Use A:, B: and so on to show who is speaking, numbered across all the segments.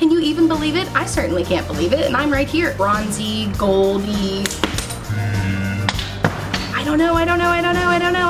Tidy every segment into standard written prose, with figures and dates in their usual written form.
A: Can you even believe it? I certainly can't believe it, and I'm right here. Bronzy, goldy. I don't know.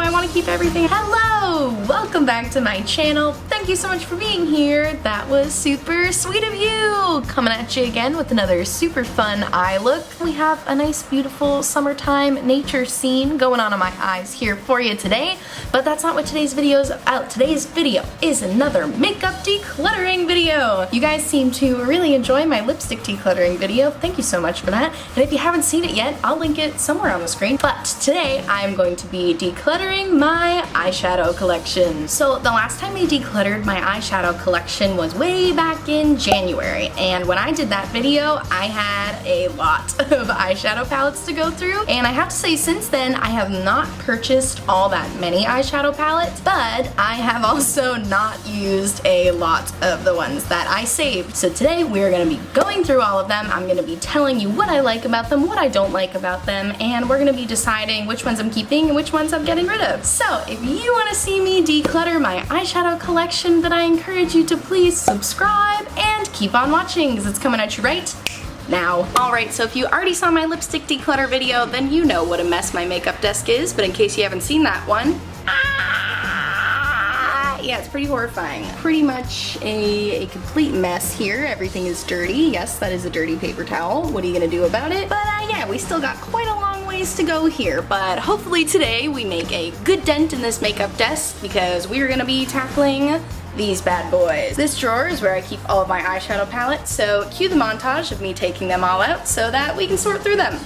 A: I want to keep everything. Hello! Welcome back to my channel. Thank you so much for being here. That was super sweet of you. Coming at you again with another super fun eye look. We have a nice, beautiful summertime nature scene going on in my eyes here for you today. But that's not what today's video is about. Today's video is another makeup decluttering video. You guys seem to really enjoy my lipstick decluttering video. Thank you so much for that. And if you haven't seen it yet, I'll link it somewhere on the screen. But today, I'm going to be decluttering my eyeshadow collection. So the last time I decluttered my eyeshadow collection was way back in January. And when I did that video, I had a lot of eyeshadow palettes to go through. And I have to say, since then, I have not purchased all that many eyeshadow palettes, but I have also not used a lot of the ones that I saved. So today, we're gonna be going through all of them. I'm gonna be telling you what I like about them, what I don't like about them, and we're gonna be deciding which ones I'm keeping and which ones I'm getting rid of. So if you want to see me declutter my eyeshadow collection, then I encourage you to please subscribe and keep on watching because it's coming at you right now. Alright, so if you already saw my lipstick declutter video, then you know what a mess my makeup desk is, but in case you haven't seen that one, yeah, it's pretty horrifying. Pretty much a complete mess here. Everything is dirty. Yes, that is a dirty paper towel. What are you gonna do about it? But yeah, we still got quite a long ways to go here. But hopefully today we make a good dent in this makeup desk because we're gonna be tackling these bad boys. This drawer is where I keep all of my eyeshadow palettes, so cue the montage of me taking them all out so that we can sort through them.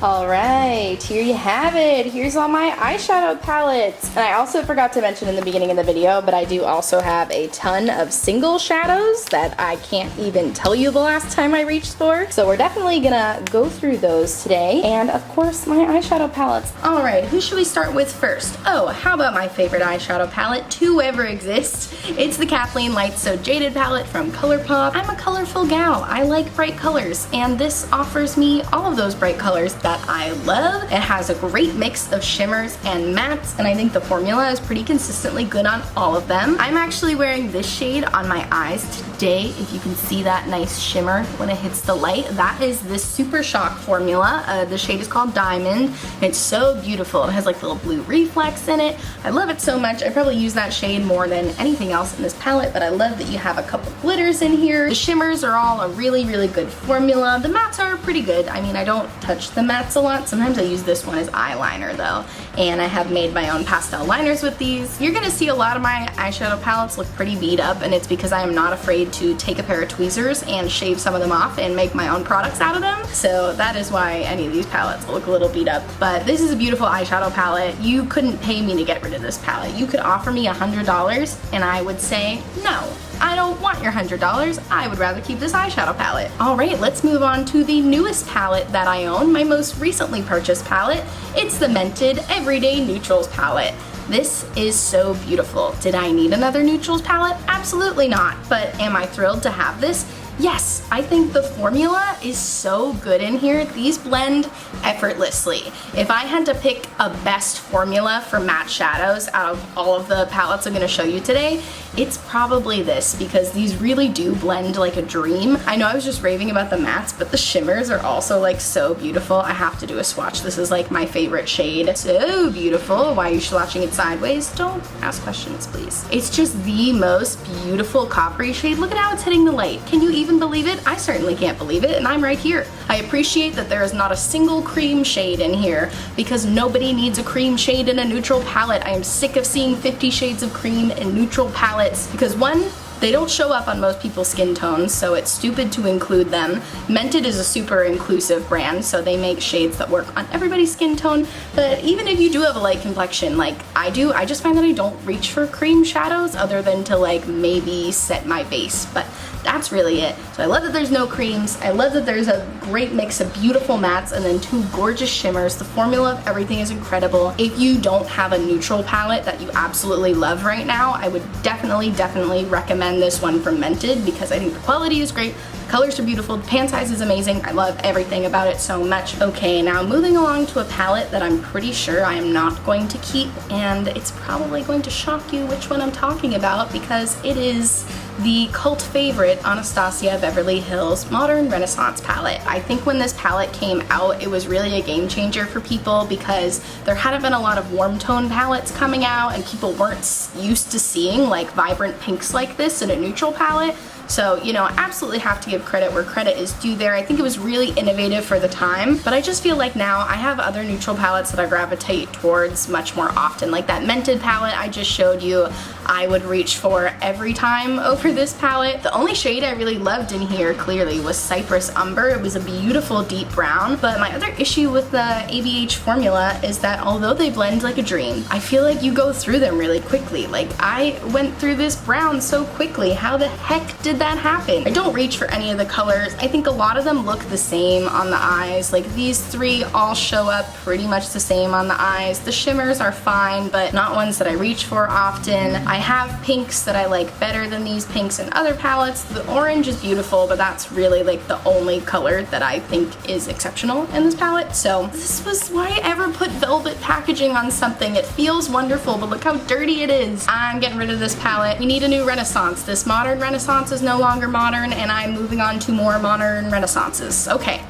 A: Alright, here you have it. Here's all my eyeshadow palettes. And I also forgot to mention in the beginning of the video, but I do also have a ton of single shadows that I can't even tell you the last time I reached for. So we're definitely gonna go through those today. And of course, my eyeshadow palettes. Alright, who should we start with first? Oh, how about my favorite eyeshadow palette to ever exist? It's the Kathleenlights So Jaded palette from ColourPop. I'm a colorful gal. I like bright colors, and this offers me all of those bright colors that I love. It has a great mix of shimmers and mattes, and I think the formula is pretty consistently good on all of them. I'm actually wearing this shade on my eyes today. If you can see that nice shimmer when it hits the light, that is this Super Shock formula. The shade is called Diamond. It's so beautiful. It has like little blue reflex in it. I love it so much. I probably use that shade more than anything else in this palette, but I love that you have a couple glitters in here. The shimmers are all a really, really good formula. The mattes are pretty good. I mean, I don't touch the mattes a lot. Sometimes I use this one as eyeliner though, and I have made my own pastel liners with these. You're gonna see a lot of my eyeshadow palettes look pretty beat up, and it's because I am not afraid to take a pair of tweezers and shave some of them off and make my own products out of them. So that is why any of these palettes look a little beat up. But this is a beautiful eyeshadow palette. You couldn't pay me to get rid of this palette. You could offer me $100 and I would say no. I don't want your $100. I would rather keep this eyeshadow palette. Alright, let's move on to the newest palette that I own, my most recently purchased palette. It's the Mented Everyday Neutrals palette. This is so beautiful. Did I need another neutrals palette? Absolutely not. But am I thrilled to have this? Yes, I think the formula is so good in here. These blend effortlessly. If I had to pick a best formula for matte shadows out of all of the palettes I'm going to show you today, it's probably this, because these really do blend like a dream. I know I was just raving about the mattes, but the shimmers are also like so beautiful. I have to do a swatch. This is like my favorite shade. So beautiful. Why are you swatching it sideways? Don't ask questions, please. It's just the most beautiful coppery shade. Look at how it's hitting the light. Can you even believe it? I certainly can't believe it, and I'm right here. I appreciate that there is not a single cream shade in here, because nobody needs a cream shade in a neutral palette. I am sick of seeing 50 shades of cream in neutral palettes, because one, they don't show up on most people's skin tones, so it's stupid to include them. Mented is a super inclusive brand, so they make shades that work on everybody's skin tone, but even if you do have a light complexion like I do, I just find that I don't reach for cream shadows other than to like maybe set my base, but that's really it. So I love that there's no creams. I love that there's a great mix of beautiful mattes and then two gorgeous shimmers. The formula of everything is incredible. If you don't have a neutral palette that you absolutely love right now, I would definitely recommend this one from Mented, because I think the quality is great, the colors are beautiful, the pan size is amazing, I love everything about it so much. Okay, now moving along to a palette that I'm pretty sure I am not going to keep, and it's probably going to shock you which one I'm talking about because it is the cult favorite Anastasia Beverly Hills Modern Renaissance palette. I think when this palette came out, it was really a game changer for people because there hadn't been a lot of warm tone palettes coming out and people weren't used to seeing like vibrant pinks like this in a neutral palette. So, you know, absolutely have to give credit where credit is due there. I think it was really innovative for the time, but I just feel like now I have other neutral palettes that I gravitate towards much more often. Like that Mented palette I just showed you, I would reach for every time over this palette. The only shade I really loved in here, clearly, was Cypress Umber. It was a beautiful deep brown, but my other issue with the ABH formula is that although they blend like a dream, I feel like you go through them really quickly. Like, I went through this brown so quickly. How the heck did that happen? I don't reach for any of the colors. I think a lot of them look the same on the eyes. Like, these three all show up pretty much the same on the eyes. The shimmers are fine, but not ones that I reach for often. I have pinks that I like better than these pinks in other palettes. The orange is beautiful, but that's really like the only color that I think is exceptional in this palette. So this was why I ever put velvet packaging on something. It feels wonderful, but look how dirty it is. I'm getting rid of this palette. We need a new Renaissance. This Modern Renaissance is no longer modern, and I'm moving on to more modern Renaissances. Okay,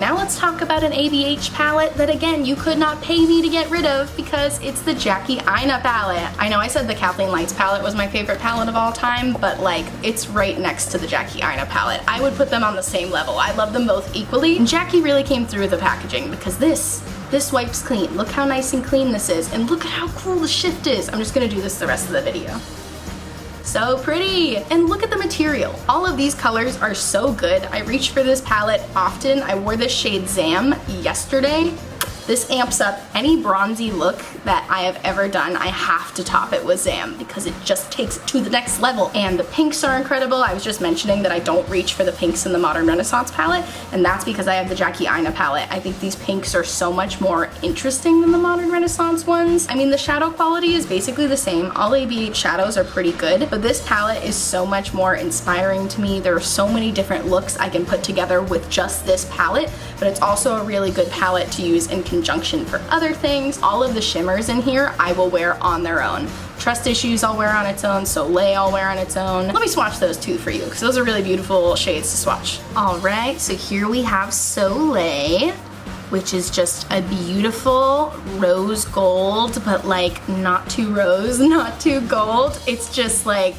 A: now let's talk about an ABH palette that, again, you could not pay me to get rid of because it's the Jacquie Ina palette. I know I said the Kathleenlights palette was my favorite palette of all time, but like, it's right next to the Jacquie Ina palette. I would put them on the same level. I love them both equally, and Jacquie really came through with the packaging because this wipes clean. Look how nice and clean this is, and look at how cool the shift is. I'm just gonna do this the rest of the video. So pretty! And look at the material. All of these colors are so good. I reach for this palette often. I wore this shade Zam yesterday. This amps up any bronzy look that I have ever done. I have to top it with Zam because it just takes it to the next level. And the pinks are incredible. I was just mentioning that I don't reach for the pinks in the Modern Renaissance palette, and that's because I have the Jacquie Ina palette. I think these pinks are so much more interesting than the Modern Renaissance ones. I mean, the shadow quality is basically the same. All ABH shadows are pretty good, but this palette is so much more inspiring to me. There are so many different looks I can put together with just this palette, but it's also a really good palette to use in conjunction for other things. All of the shimmers in here I will wear on their own. Trust Issues I'll wear on its own, Soleil I'll wear on its own. Let me swatch those two for you because those are really beautiful shades to swatch. Alright, so here we have Soleil, which is just a beautiful rose gold, but like not too rose, not too gold. It's just like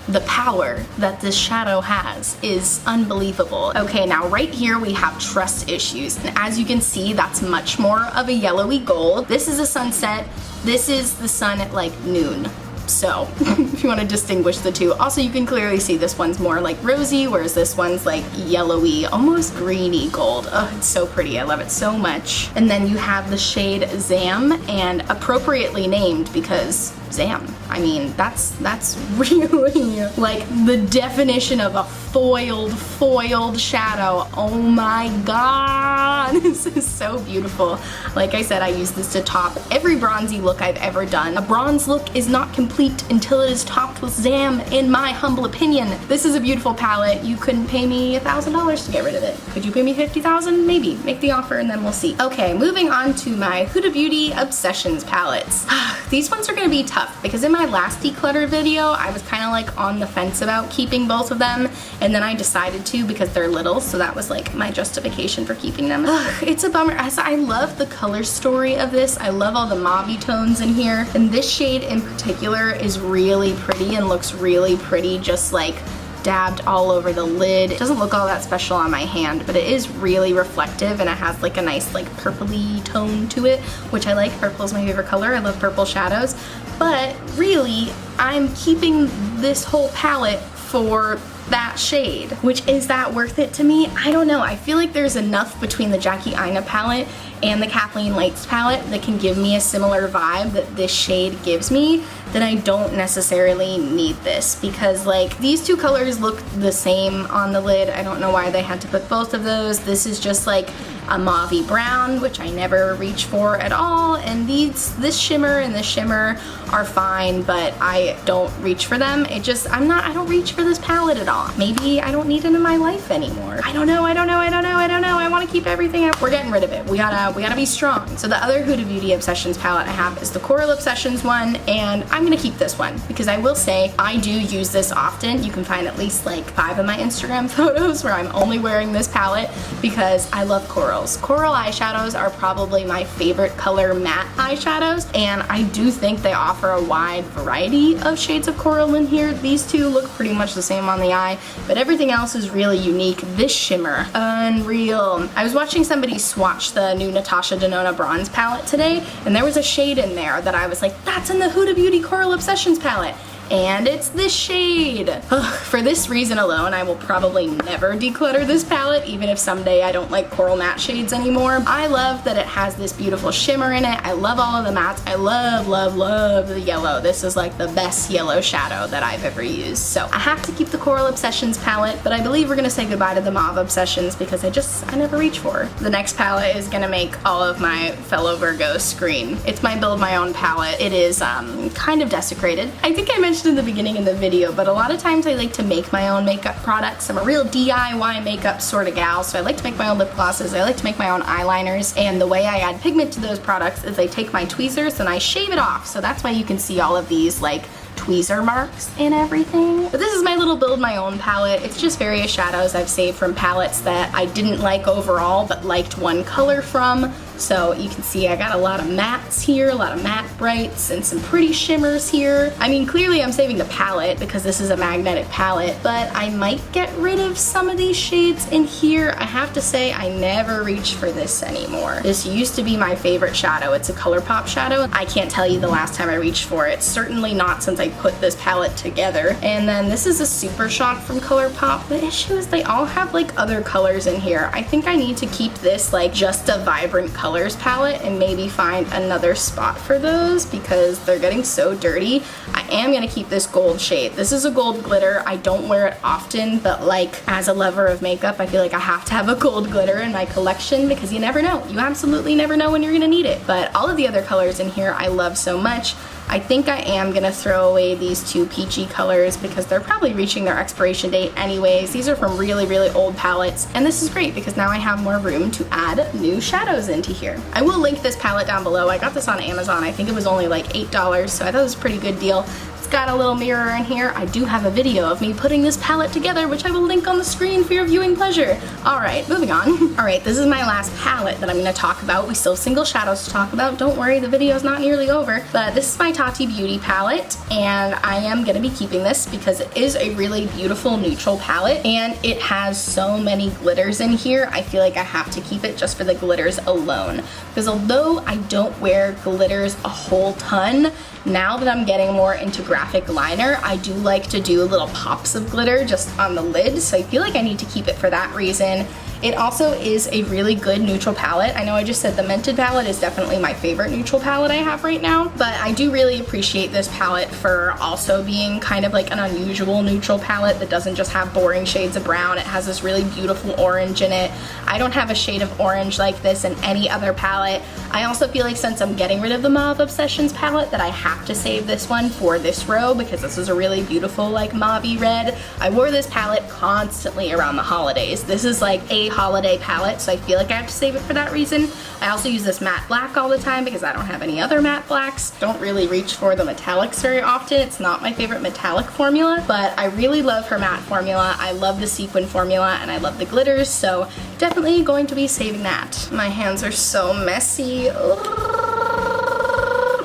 A: the power that this shadow has is unbelievable. Okay, now right here we have Trust Issues, and as you can see, that's much more of a yellowy gold. This is a sunset. This is the sun at like noon. So if you want to distinguish the two. Also, you can clearly see this one's more like rosy, whereas this one's like yellowy, almost greeny gold. Oh, it's so pretty. I love it so much. And then you have the shade Zam, and appropriately named because Zam. I mean, that's really like the definition of a foiled shadow. Oh my god, this is so beautiful. Like I said, I use this to top every bronzy look I've ever done. A bronze look is not complete until it is topped with Zam, in my humble opinion. This is a beautiful palette. You couldn't pay me $1,000 to get rid of it. Could you pay me $50,000? Maybe. Make the offer and then we'll see. Okay, moving on to my Huda Beauty Obsessions palettes. These ones are gonna be tough because in my last declutter video, I was kind of like on the fence about keeping both of them, and then I decided to because they're little, so that was like my justification for keeping them. It's a bummer. I love the color story of this. I love all the mauve tones in here, and this shade in particular is really pretty and looks really pretty just like dabbed all over the lid. It doesn't look all that special on my hand, but it is really reflective and it has like a nice like purpley tone to it, which I like. Purple is my favorite color. I love purple shadows, but really I'm keeping this whole palette for that shade. Which, is that worth it to me? I don't know. I feel like there's enough between the Jacquie Ina palette and the Kathleenlights palette that can give me a similar vibe that this shade gives me, that I don't necessarily need this, because like these two colors look the same on the lid. I don't know why they had to put both of those. This is just like a mauvey brown, which I never reach for at all, and this shimmer and this shimmer are fine, but I don't reach for them. I don't reach for this palette at all. Maybe I don't need it in my life anymore. I don't know. I want to keep everything up. We're getting rid of it. We gotta be strong. So the other Huda Beauty Obsessions palette I have is the Coral Obsessions one, and I'm gonna keep this one because I will say I do use this often. You can find at least like 5 of my Instagram photos where I'm only wearing this palette because I love corals. Coral eyeshadows are probably my favorite color matte eyeshadows, and I do think they offer a wide variety of shades of coral in here. These two look pretty much the same on the eye, but everything else is really unique. This shimmer, unreal. I was watching somebody swatch the new Natasha Denona Bronze palette today, and there was a shade in there that I was like, that's in the Huda Beauty Coral Obsessions palette. And it's this shade. Ugh, for this reason alone, I will probably never declutter this palette, even if someday I don't like coral matte shades anymore. I love that it has this beautiful shimmer in it. I love all of the mattes. I love the yellow. This is like the best yellow shadow that I've ever used. So I have to keep the Coral Obsessions palette, but I believe we're gonna say goodbye to the Mauve Obsessions because I never reach for. The next palette is gonna make all of my fellow Virgos scream. It's my build my own palette. It is kind of desecrated. I think I mentioned in the beginning of the video, but a lot of times I like to make my own makeup products. I'm a real DIY makeup sort of gal, so I like to make my own lip glosses, I like to make my own eyeliners, and the way I add pigment to those products is I take my tweezers and I shave it off, so that's why you can see all of these like tweezer marks and everything. But this is my little build my own palette. It's just various shadows I've saved from palettes that I didn't like overall but liked one color from. So you can see I got a lot of mattes here, a lot of matte brights, and some pretty shimmers here. I mean, clearly I'm saving the palette because this is a magnetic palette, but I might get rid of some of these shades in here. I have to say I never reach for this anymore. This used to be my favorite shadow. It's a ColourPop shadow. I can't tell you the last time I reached for it. Certainly not since I put this palette together. And then this is a Super Shock from ColourPop. The issue is they all have like other colors in here. I think I need to keep this like just a vibrant colors palette and maybe find another spot for those because they're getting so dirty. I am gonna keep this gold shade. This is a gold glitter. I don't wear it often, but like as a lover of makeup, I feel like I have to have a gold glitter in my collection because you never know. You absolutely never know when you're gonna need it. But all of the other colors in here I love so much. I think I am gonna throw away these two peachy colors because they're probably reaching their expiration date anyways. These are from really, really old palettes, and this is great because now I have more room to add new shadows into here. I will link this palette down below. I got this on Amazon. I think it was only like $8, so I thought it was a pretty good deal. Got a little mirror in here. I do have a video of me putting this palette together, which I will link on the screen for your viewing pleasure. Alright, moving on. Alright, this is my last palette that I'm going to talk about. We still have single shadows to talk about. Don't worry, the video is not nearly over. But this is my Tarte Beauty palette, and I am going to be keeping this because it is a really beautiful neutral palette, and it has so many glitters in here. I feel like I have to keep it just for the glitters alone. Because although I don't wear glitters a whole ton, now that I'm getting more into graphic liner, I do like to do little pops of glitter just on the lid, so I feel like I need to keep it for that reason. It also is a really good neutral palette. I know I just said the Mented palette is definitely my favorite neutral palette I have right now, but I do really appreciate this palette for also being kind of like an unusual neutral palette that doesn't just have boring shades of brown. It has this really beautiful orange in it. I don't have a shade of orange like this in any other palette. I also feel like since I'm getting rid of the Mauve Obsessions palette that I have to save this one for this row because this is a really beautiful like mauve-y red. I wore this palette constantly around the holidays. This is like a holiday palette, so I feel like I have to save it for that reason. I also use this matte black all the time because I don't have any other matte blacks. Don't really reach for the metallics very often. It's not my favorite metallic formula, but I really love her matte formula. I love the sequin formula and I love the glitters, so definitely going to be saving that. My hands are so messy.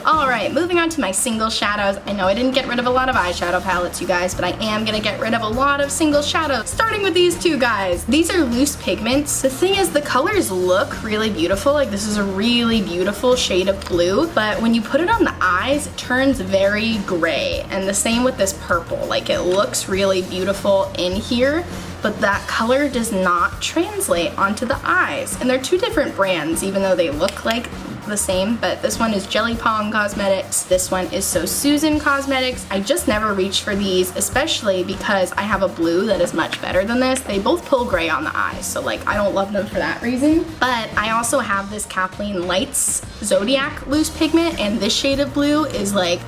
A: Alright, moving on to my single shadows. I know I didn't get rid of a lot of eyeshadow palettes, you guys, but I am gonna get rid of a lot of single shadows, starting with these two guys. These are loose pigments. The thing is, the colors look really beautiful. Like, this is a really beautiful shade of blue, but when you put it on the eyes, it turns very gray. And the same with this purple. Like, it looks really beautiful in here, but that color does not translate onto the eyes. And they're two different brands, even though they look like the same, but this one is Jelly Pong Cosmetics. This one is So Susan Cosmetics. I just never reach for these, especially because I have a blue that is much better than this. They both pull gray on the eyes, so like I don't love them for that reason. But I also have this Kathleenlights Zodiac loose pigment, and this shade of blue is like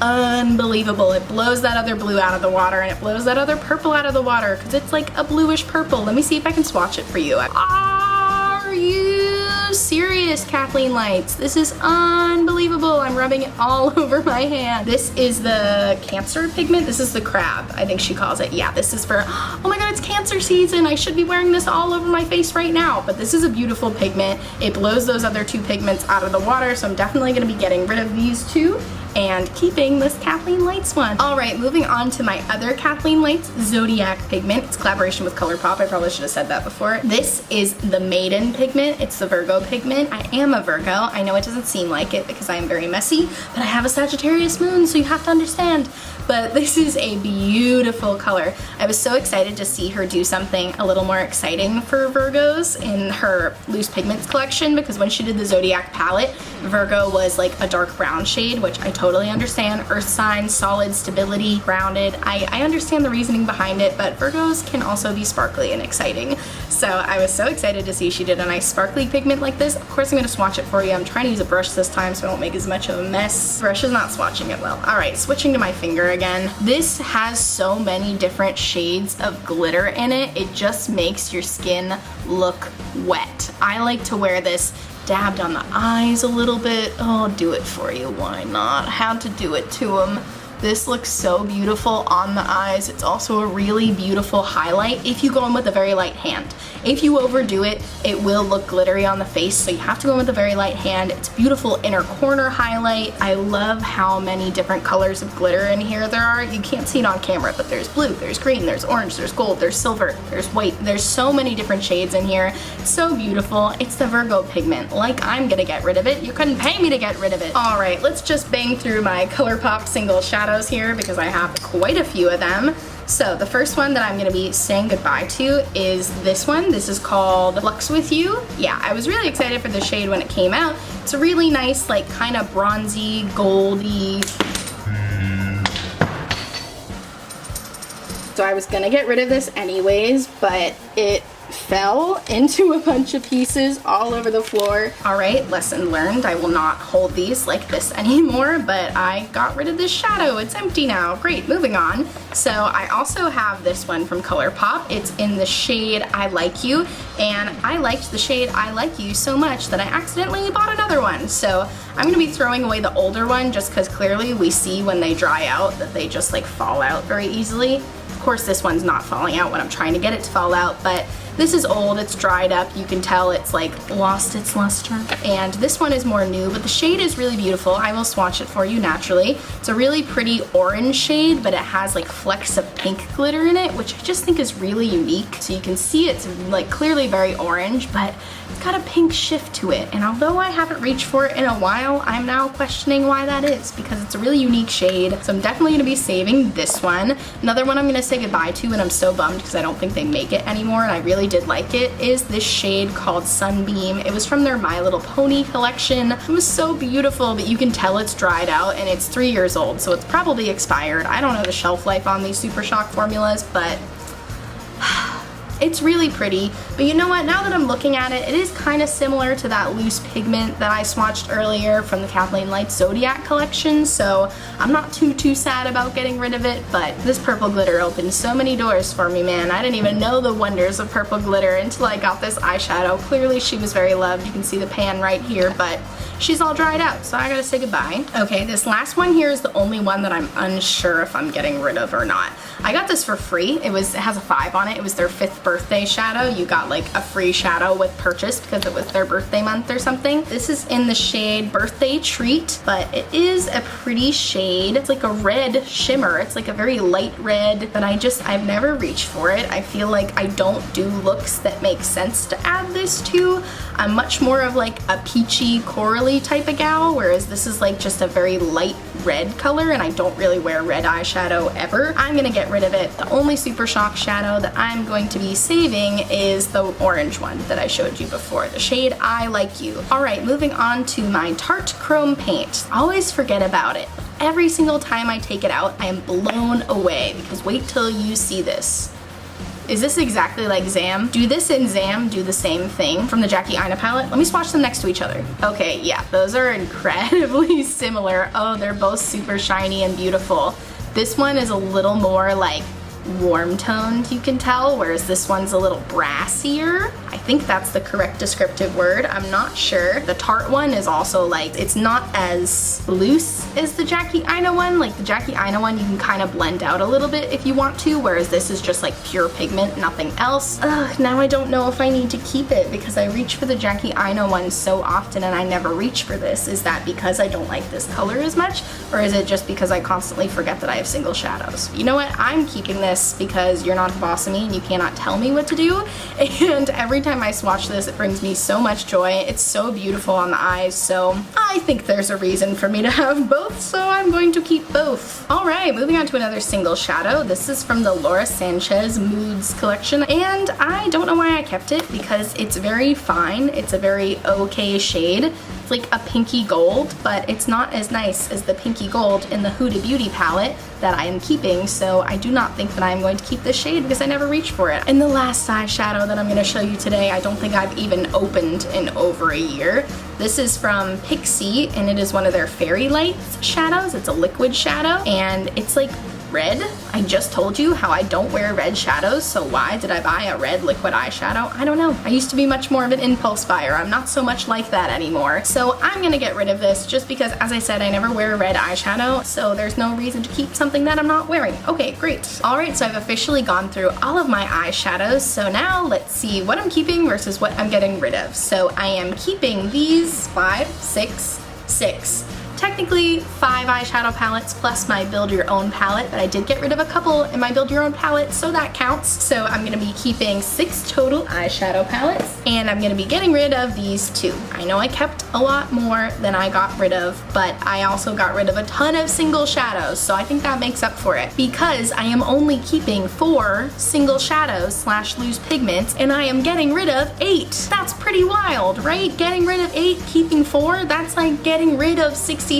A: unbelievable. It blows that other blue out of the water, and it blows that other purple out of the water because it's like a bluish purple. Let me see if I can swatch it for you. Are you serious, Kathleenlights? This is unbelievable. I'm rubbing it all over my hand. This is the Cancer pigment. This is the crab, I think she calls it. Yeah, this is for, oh my god, it's Cancer season. I should be wearing this all over my face right now, but this is a beautiful pigment. It blows those other two pigments out of the water, so I'm definitely gonna be getting rid of these two and keeping this Kathleenlights one. All right, moving on to my other Kathleenlights Zodiac pigment. It's collaboration with ColourPop. I probably should have said that before. This is the Maiden pigment. It's the Virgo pigment. I am a Virgo. I know it doesn't seem like it because I am very messy, but I have a Sagittarius moon, so you have to understand. But this is a beautiful color. I was so excited to see her do something a little more exciting for Virgos in her loose pigments collection, because when she did the Zodiac palette, Virgo was like a dark brown shade, which I totally understand. Earth sign, solid, stability, grounded. I understand the reasoning behind it, but Virgos can also be sparkly and exciting. So I was so excited to see she did a nice sparkly pigment like this. Of course I'm gonna swatch it for you. I'm trying to use a brush this time so I don't make as much of a mess. The brush is not swatching it well. All right, switching to my finger again. This has so many different shades of glitter in it. It just makes your skin look wet. I like to wear this dabbed on the eyes a little bit. Oh, I'll do it for you, why not? Had to do it to them. This looks so beautiful on the eyes. It's also a really beautiful highlight if you go in with a very light hand. If you overdo it, it will look glittery on the face, so you have to go in with a very light hand. It's a beautiful inner corner highlight. I love how many different colors of glitter in here there are. You can't see it on camera, but there's blue, there's green, there's orange, there's gold, there's silver, there's white. There's so many different shades in here. It's so beautiful. It's the Virgo pigment. Like I'm gonna get rid of it. You couldn't pay me to get rid of it. All right, let's just bang through my ColourPop single shadows here because I have quite a few of them. So the first one that I'm gonna be saying goodbye to is this one. This is called Lux With You. Yeah, I was really excited for the shade when it came out. It's a really nice, like kind of bronzy, goldy. So I was gonna get rid of this anyways, but it fell into a bunch of pieces all over the floor. All right, lesson learned. I will not hold these like this anymore, but I got rid of this shadow. It's empty now. Great, moving on. So I also have this one from ColourPop. It's in the shade I Like You, and I liked the shade I Like You so much that I accidentally bought another one. So I'm gonna be throwing away the older one just because clearly we see when they dry out that they just like fall out very easily. Of course, this one's not falling out when I'm trying to get it to fall out, but this is old, it's dried up, you can tell it's like lost its luster. And this one is more new, but the shade is really beautiful. I will swatch it for you naturally. It's a really pretty orange shade, but it has like flecks of pink glitter in it, which I just think is really unique. So you can see it's like clearly very orange, but it's got a pink shift to it. And although I haven't reached for it in a while, I'm now questioning why that is, because it's a really unique shade. So I'm definitely gonna be saving this one. Another one I'm gonna say goodbye to, and I'm so bummed because I don't think they make it anymore, and I really did like it, is this shade called Sunbeam. It was from their My Little Pony collection. It was so beautiful, but you can tell it's dried out, and it's 3 years old, so it's probably expired. I don't know the shelf life on these Super Shock formulas, but it's really pretty. But you know what, now that I'm looking at it, it is kind of similar to that loose pigment that I swatched earlier from the Kathleenlights Zodiac collection, so I'm not too sad about getting rid of it. But this purple glitter opened so many doors for me, man. I didn't even know the wonders of purple glitter until I got this eyeshadow. Clearly she was very loved. You can see the pan right here, but she's all dried out, so I gotta say goodbye. Okay, this last one here is the only one that I'm unsure if I'm getting rid of or not. I got this for free. It has a 5 on it. It was their 5th birthday shadow. You got like a free shadow with purchase because it was their birthday month or something. This is in the shade Birthday Treat, but it is a pretty shade. It's like a red shimmer. It's like a very light red, but I've never reached for it. I feel like I don't do looks that make sense to add this to. I'm much more of like a peachy, corally girly type of gal, whereas this is like just a very light red color, and I don't really wear red eyeshadow ever. I'm gonna get rid of it. The only Super Shock shadow that I'm going to be saving is the orange one that I showed you before, the shade I Like You. All right, moving on to my Tarte Chrome Paint. I always forget about it. Every single time I take it out, I am blown away, because wait till you see this. Is this exactly like Zam? Do this and Zam do the same thing from the Jacquie Ina palette? Let me swatch them next to each other. Okay, yeah, those are incredibly similar. Oh, they're both super shiny and beautiful. This one is a little more like warm toned, you can tell, whereas this one's a little brassier. I think that's the correct descriptive word. I'm not sure. The Tarte one is also like, it's not as loose as the Jacquie Ina one. Like the Jacquie Ina one, you can kind of blend out a little bit if you want to, whereas this is just like pure pigment, nothing else. Ugh, now I don't know if I need to keep it because I reach for the Jacquie Ina one so often and I never reach for this. Is that because I don't like this color as much, or is it just because I constantly forget that I have single shadows? You know what? I'm keeping this because you're not the boss of me and you cannot tell me what to do. And every time I swatch this, it brings me so much joy. It's so beautiful on the eyes, so I think there's a reason for me to have both, so I'm going to keep both. All right, moving on to another single shadow. This is from the Laura Sanchez Moods collection, and I don't know why I kept it because it's very fine. It's a very okay shade. It's like a pinky gold, but it's not as nice as the pinky gold in the Huda Beauty palette that I am keeping, so I do not think that I'm going to keep this shade because I never reach for it. And the last eyeshadow that I'm going to show you today, I don't think I've even opened in over a year. This is from Pixie, and it is one of their Fairy Lights shadows. It's a liquid shadow, and it's like red. I just told you how I don't wear red shadows, so why did I buy a red liquid eyeshadow? I don't know. I used to be much more of an impulse buyer. I'm not so much like that anymore. So I'm gonna get rid of this just because, as I said, I never wear red eyeshadow, so there's no reason to keep something that I'm not wearing. Okay, great. All right, so I've officially gone through all of my eyeshadows, so now let's see what I'm keeping versus what I'm getting rid of. So I am keeping these 5, 6, 6. Technically 5 eyeshadow palettes plus my build your own palette, but I did get rid of a couple in my build your own palette, so that counts. So I'm gonna be keeping 6 total eyeshadow palettes, and I'm gonna be getting rid of these 2. I know I kept a lot more than I got rid of, but I also got rid of a ton of single shadows, so I think that makes up for it because I am only keeping 4 single shadows slash loose pigments, and I am getting rid of 8. That's pretty wild, right? Getting rid of 8, keeping 4, that's like getting rid of 66%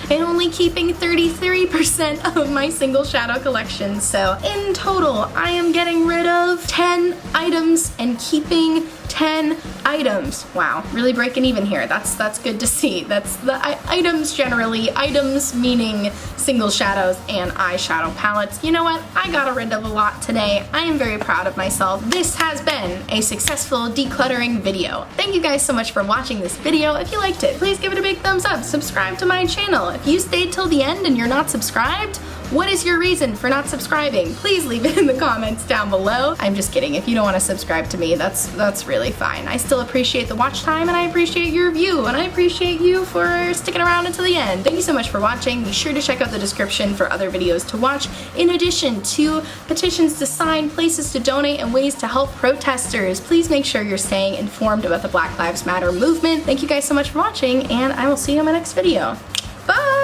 A: and only keeping 33% of my single shadow collection. So in total, I am getting rid of 10 items and keeping 10 items. Wow, really breaking even here. That's good to see. That's the items generally, items meaning single shadows and eyeshadow palettes. You know what? I got rid of a lot today. I am very proud of myself. This has been a successful decluttering video. Thank you guys so much for watching this video. If you liked it, please give it a big thumbs up. Subscribe to my channel. If you stayed till the end and you're not subscribed, what is your reason for not subscribing? Please leave it in the comments down below. I'm just kidding. If you don't want to subscribe to me, that's really fine. I still appreciate the watch time, and I appreciate your view, and I appreciate you for sticking around until the end. Thank you so much for watching. Be sure to check out the description for other videos to watch, in addition to petitions to sign, places to donate, and ways to help protesters. Please make sure you're staying informed about the Black Lives Matter movement. Thank you guys so much for watching, and I will see you in my next video. Bye!